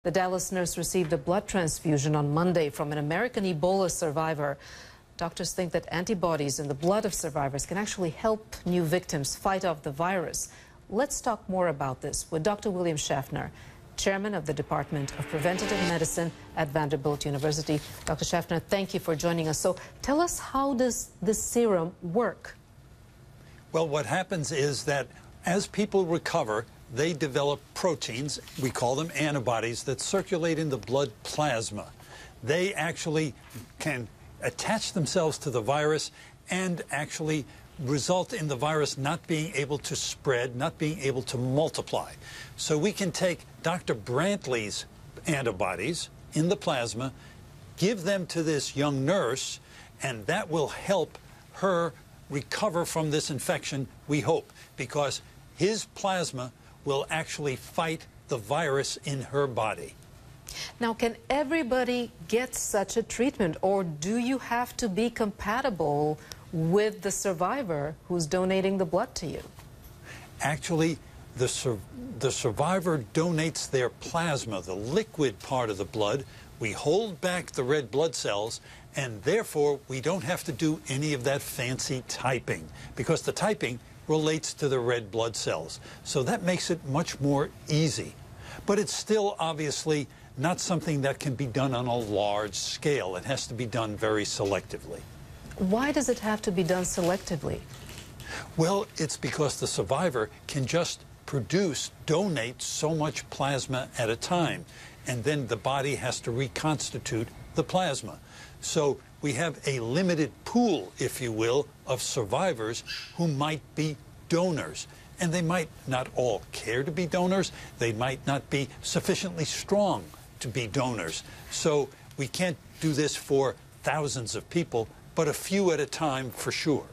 The Dallas nurse received a blood transfusion on Monday from an American Ebola survivor. Doctors think that antibodies in the blood of survivors can actually help new victims fight off the virus. Let's talk more about this with Dr. William Schaffner, chairman of the Department of Preventative Medicine at Vanderbilt University. Dr. Schaffner, thank you for joining us. So tell us, how does this serum work? Well, what happens is that as people recover, they develop proteins, we call them antibodies, that circulate in the blood plasma. They actually can attach themselves to the virus and actually result in the virus not being able to spread, not being able to multiply. So we can take Dr. Brantley's antibodies in the plasma, give them to this young nurse, and that will help her recover from this infection, we hope, because his plasma will actually fight the virus in her body. Now, can everybody get such a treatment, or do you have to be compatible with the survivor who's donating the blood to you? Actually, the survivor donates their plasma, the liquid part of the blood. We hold back the red blood cells, and therefore we don't have to do any of that fancy typing, because the typing relates to the red blood cells. So that makes it much more easy. But it's still obviously not something that can be done on a large scale. It has to be done very selectively. Why does it have to be done selectively? Well, it's because the survivor can just donate so much plasma at a time, and then the body has to reconstitute the plasma. So we have a limited pool, if you will, of survivors who might be donors. And they might not all care to be donors. They might not be sufficiently strong to be donors. So we can't do this for thousands of people, but a few at a time for sure.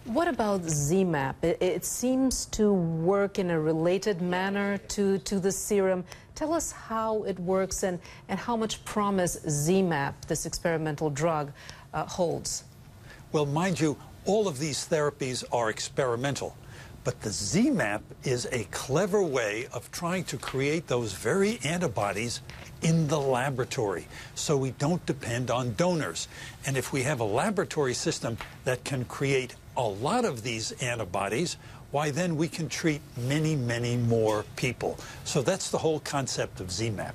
What about ZMapp? It seems to work in a related manner to the serum. Tell us how it works and how much promise ZMapp, this experimental drug, holds. Well, mind you, all of these therapies are experimental. But the ZMapp is a clever way of trying to create those very antibodies in the laboratory, so we don't depend on donors. And if we have a laboratory system that can create a lot of these antibodies, why then we can treat many, many more people. So that's the whole concept of ZMapp.